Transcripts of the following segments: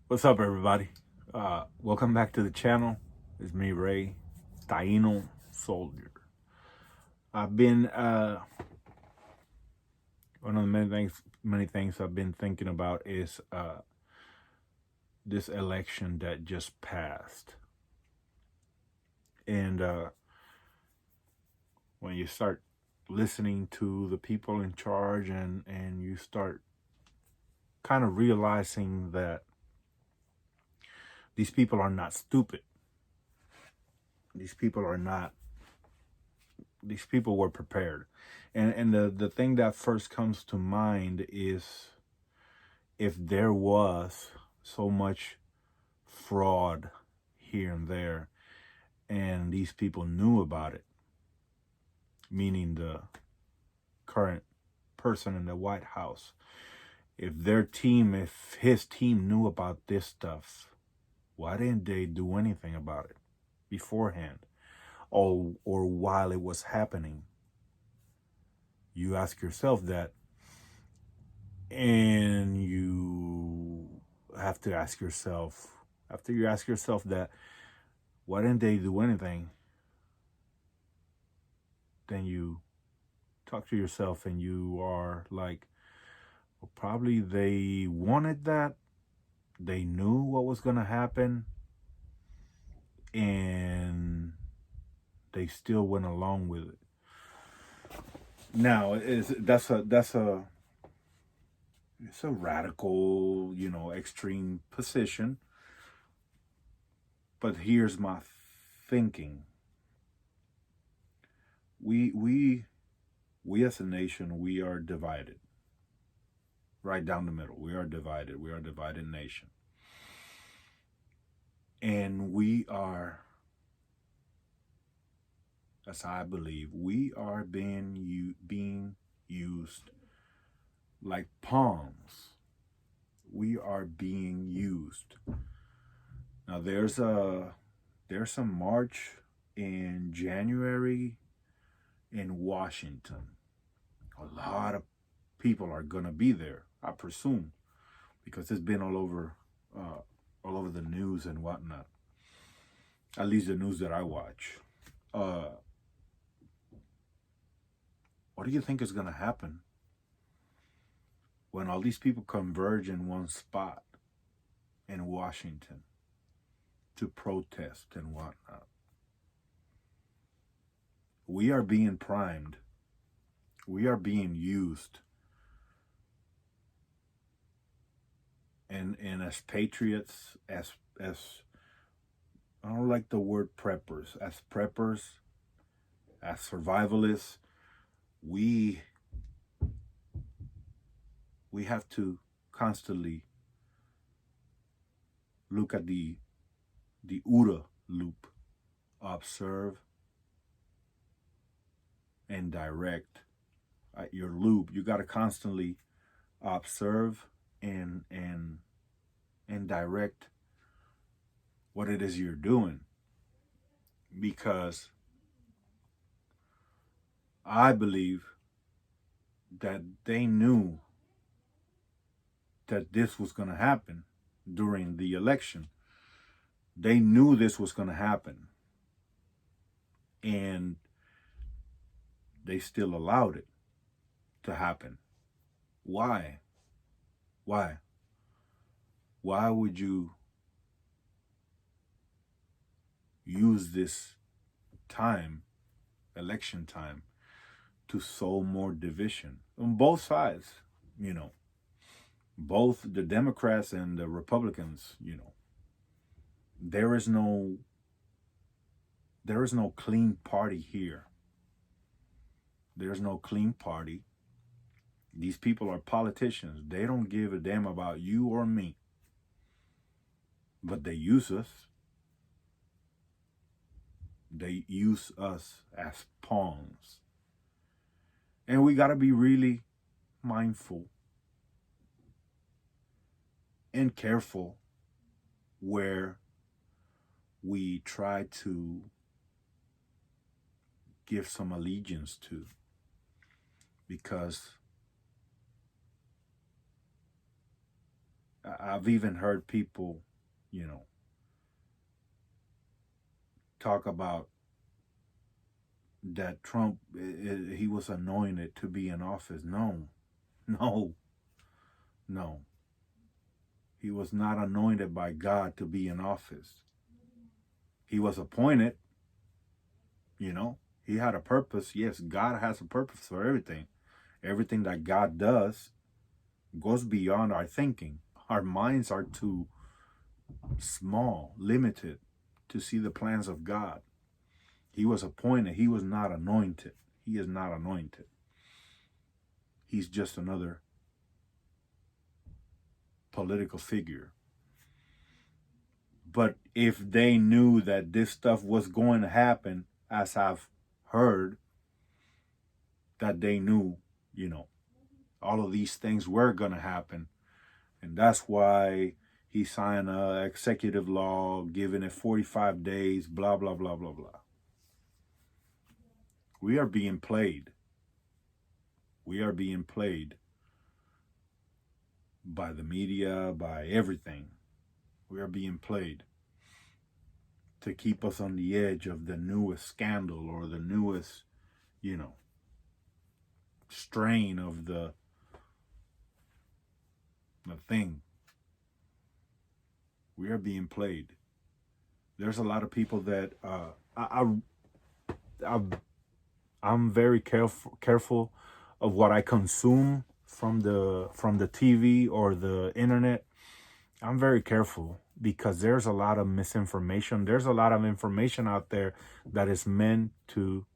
What's up, everybody? Welcome back to the channel. It's me, Ray, Taino Soldier. I've been one of the many things I've been thinking about is this election that just passed, and when you start listening to the people in charge, and you start kind of realizing that these people are not stupid. These people are not. These people were prepared. And the thing that first comes to mind is, if there was so much fraud here and there, and these people knew about it, meaning the current person in the White House, if his team knew about this stuff, why didn't they do anything about it beforehand, or while it was happening? You ask yourself that, and you have to ask yourself, after you ask yourself that, why didn't they do anything? Then you talk to yourself and you are like, well, probably they wanted that, they knew what was going to happen, and they still went along with it. Now, it's a radical, extreme position. But here's my thinking. We as a nation, we are divided. Right down the middle. We are divided. We are a divided nation. And we are, as I believe, we are being used like pawns. We are being used. Now there's a march in January in Washington. A lot of people are gonna be there, I presume, because it's been all over the news and whatnot. At least the news that I watch. What do you think is gonna happen when all these people converge in one spot in Washington to protest and whatnot? We are being primed. We are being used. And as patriots, as I don't like the word preppers, as survivalists, we have to constantly look at the OODA loop: observe and direct. Your loop, you got to constantly observe and direct what it is you're doing, because I believe that they knew that this was going to happen during the election. They knew this was going to happen, and they still allowed it to happen. Why? Why would you use this time, election time, to sow more division on both sides? Both the Democrats and the Republicans. There is no clean party here. There's no clean party. These people are politicians. They don't give a damn about you or me. But they use us. They use us as pawns. And we got to be really mindful and careful where we try to give some allegiance to, because I've even heard people, you know, talk about that Trump, he was anointed to be in office. No, no, no. He was not anointed by God to be in office. He was appointed, you know. He had a purpose. Yes, God has a purpose for everything. Everything that God does goes beyond our thinking. Our minds are too small, limited to see the plans of God. He was appointed. He was not anointed. He is not anointed. He's just another political figure. But if they knew that this stuff was going to happen, as I've heard, that they knew, you know, all of these things were going to happen. And that's why he signed an executive law giving it 45 days, blah, blah, blah, blah, blah. We are being played. We are being played by the media, by everything. We are being played to keep us on the edge of the newest scandal or the newest, you know, strain of the thing. We are being played. There's a lot of people that I'm very careful of what I consume from the TV or the internet. I'm very careful because there's a lot of misinformation. There's a lot of information out there that is meant to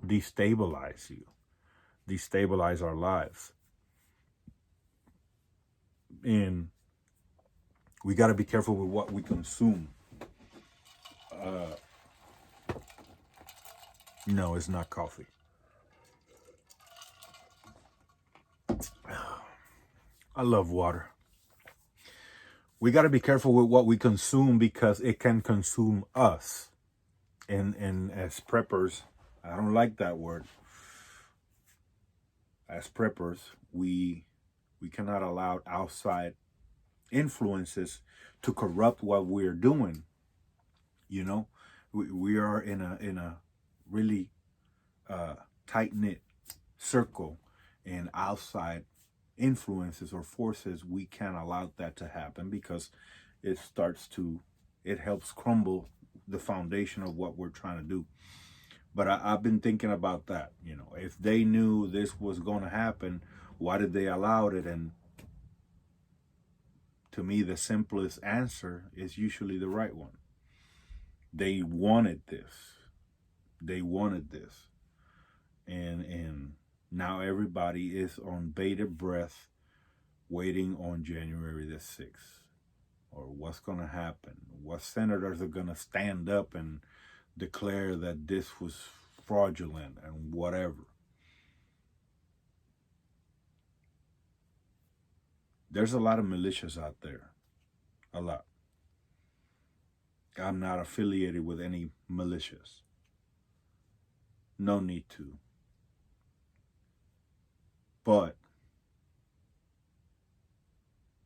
destabilize you, destabilize our lives. And we got to be careful with what we consume. No, it's not coffee. I love water. We got to be careful with what we consume because it can consume us. And as preppers, I don't like that word. As preppers, we cannot allow outside influences to corrupt what we're doing. You know, we are in a really tight-knit circle, and outside influences or forces, we can't allow that to happen because it helps crumble the foundation of what we're trying to do. But I've been thinking about that. You know, if they knew this was going to happen, why did they allow it? And to me, the simplest answer is usually the right one. They wanted this. They wanted this. And now everybody is on bated breath waiting on January the 6th. Or what's going to happen? What senators are going to stand up and declare that this was fraudulent and whatever. There's a lot of militias out there. A lot. I'm not affiliated with any militias. No need to. But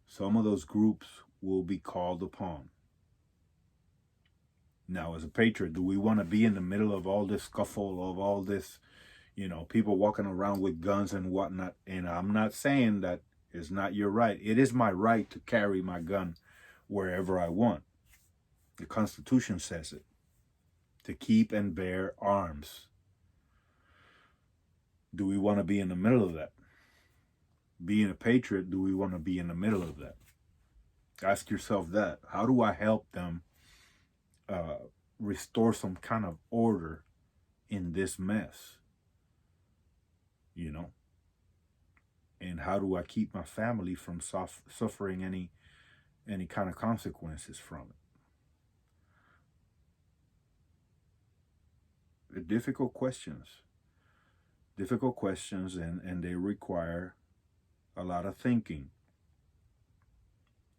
some of those groups will be called upon. Now, as a patriot, do we want to be in the middle of all this scuffle, of all this, you know, people walking around with guns and whatnot? And I'm not saying that it's not your right. It is my right to carry my gun wherever I want. The Constitution says it. To keep and bear arms. Do we want to be in the middle of that? Being a patriot, do we want to be in the middle of that? Ask yourself that. How do I help them restore some kind of order in this mess? You know? And how do I keep my family from suffering any kind of consequences from it? Difficult questions, and they require a lot of thinking.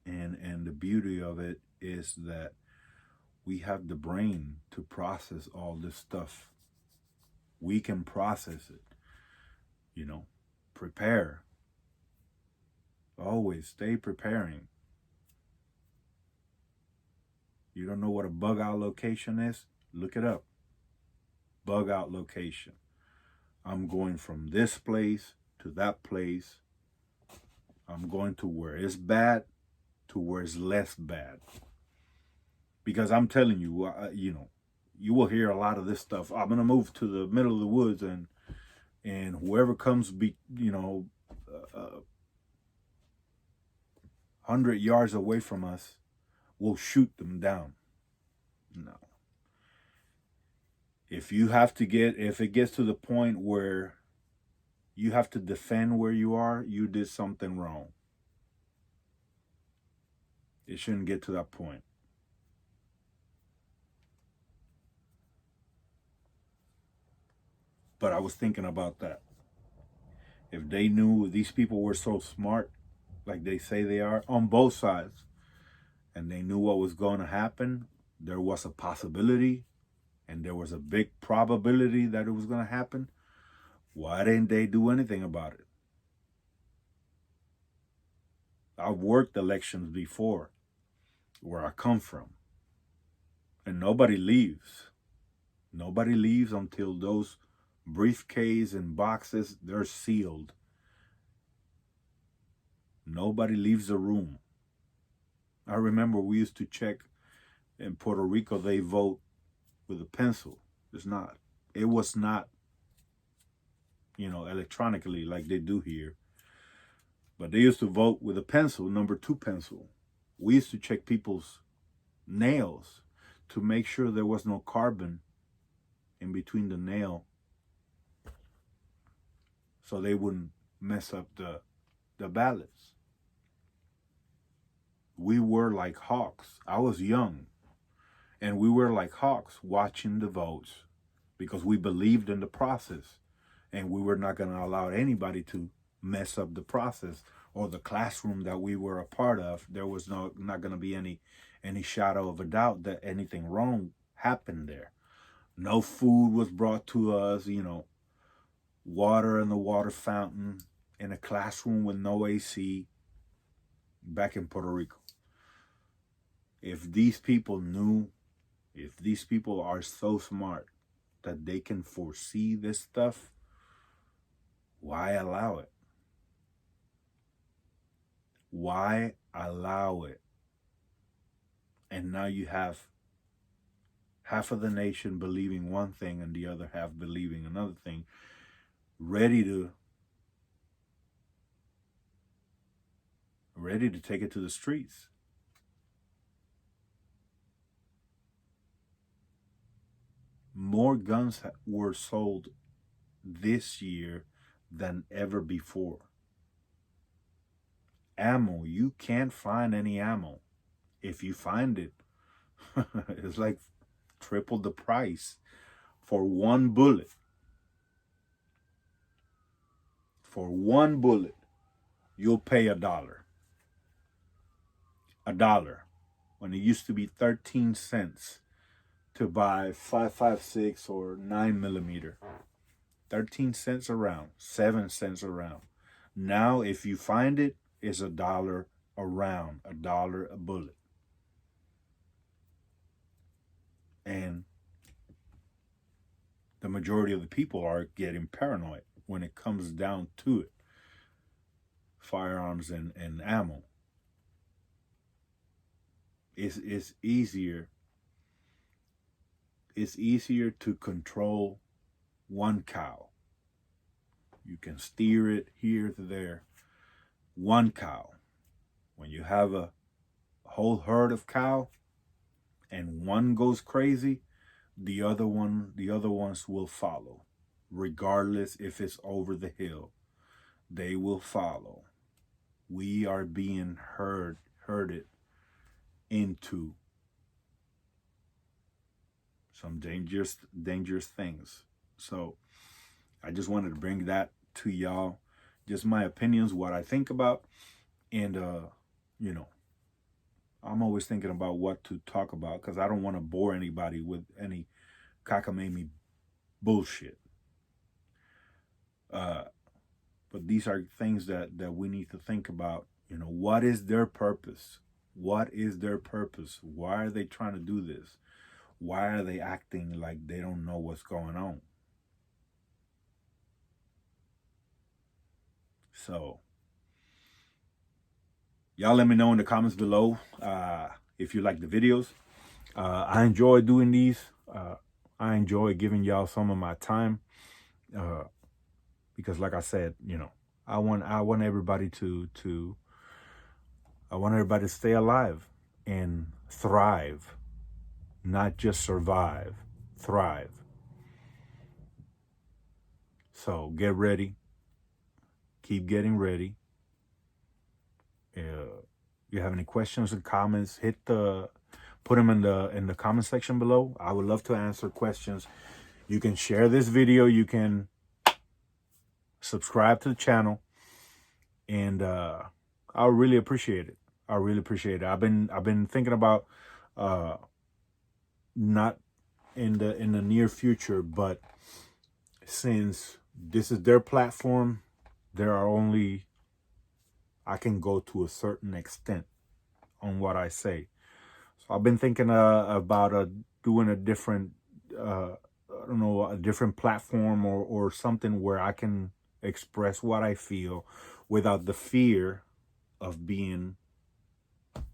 And the beauty of it is that we have the brain to process all this stuff. We can process it, you know, prepare. Always stay preparing. You don't know what a bug out location is? Look it up. Bug out location. I'm going from this place to that place. I'm going to where it's bad to where it's less bad. Because I'm telling you, you will hear a lot of this stuff. I'm gonna move to the middle of the woods, and whoever comes, 100 yards away from us, we'll shoot them down. No. If it gets to the point where you have to defend where you are, you did something wrong. It shouldn't get to that point. But I was thinking about that. If they knew these people were so smart, like they say they are, on both sides, and they knew what was going to happen, there was a possibility, and there was a big probability that it was going to happen, why didn't they do anything about it? I've worked elections before where I come from, and nobody leaves. Nobody leaves until those briefcases and boxes, they're sealed. Nobody leaves the room. I remember we used to check in Puerto Rico, they vote with a pencil. It was not, electronically like they do here. But they used to vote with a pencil, number 2 pencil. We used to check people's nails to make sure there was no carbon in between the nail, so they wouldn't mess up the ballots. We were like hawks. I was young, and we were like hawks watching the votes because we believed in the process, and we were not going to allow anybody to mess up the process or the classroom that we were a part of. There was not going to be any shadow of a doubt that anything wrong happened there. No food was brought to us, water in the water fountain, in a classroom with no AC back in Puerto Rico. If these people are so smart that they can foresee this stuff, why allow it? Why allow it? And now you have half of the nation believing one thing and the other half believing another thing, ready to take it to the streets. More guns were sold this year than ever before. Ammo, you can't find any ammo. If you find it, it's like triple the price for one bullet. For one bullet, you'll pay $1. $1. When it used to be 13 cents to buy 5.56 or 9mm. 13 cents a round, 7 cents a round. Now, if you find it, it's $1 a round, $1 a bullet. And the majority of the people are getting paranoid when it comes down to it. Firearms and ammo. It's easier. It's easier to control one cow. You can steer it here to there. One cow. When you have a whole herd of cow and one goes crazy, the other ones will follow. Regardless if it's over the hill, they will follow. We are being herded into some dangerous things. So I just wanted to bring that to y'all. Just my opinions, what I think about. And, I'm always thinking about what to talk about because I don't want to bore anybody with any cockamamie bullshit. But these are things that we need to think about You know, what is their purpose? What is their purpose? Why are they trying to do this? Why are they acting like they don't know what's going on? So, y'all let me know in the comments below if you like the videos. I enjoy doing these. I enjoy giving y'all some of my time because, like I said, you know, I want everybody to I want everybody to stay alive and thrive, not just survive, thrive. So get ready. Keep getting ready. You have any questions or comments, put them in the comment section below. I would love to answer questions. You can share this video. You can subscribe to the channel, and I really appreciate it. I really appreciate it. I've been thinking about not in the near future, but since this is their platform, there are only I can go to a certain extent on what I say. So I've been thinking about doing a different, I don't know, a different platform or something where I can express what I feel without the fear of being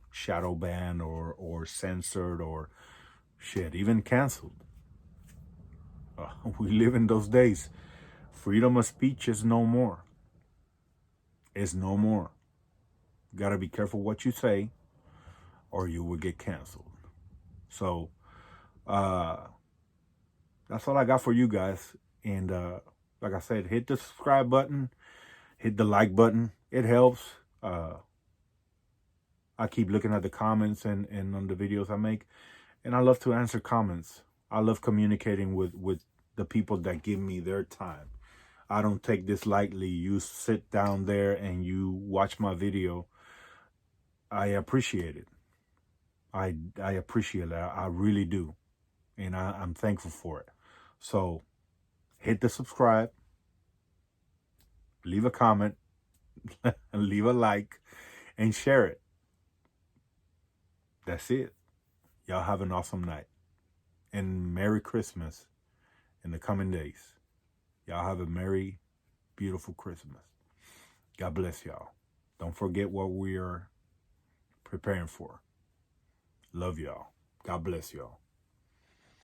shadow banned or censored or shit, even canceled. We live in those days. Freedom of speech is no more. It's no more. You gotta be careful what you say or you will get canceled. So that's all I got for you guys. And like I said, hit the subscribe button, hit the like button. It helps. I keep looking at the comments and on the videos I make, and I love to answer comments. I love communicating with the people that give me their time. I don't take this lightly. You sit down there and you watch my video. I appreciate it. I appreciate it. I really do. And I'm thankful for it. So hit the subscribe, leave a comment, leave a like, and share it. That's it. Y'all have an awesome night. And Merry Christmas in the coming days. Y'all have a merry, beautiful Christmas. God bless y'all. Don't forget what we are preparing for. Love y'all. God bless y'all.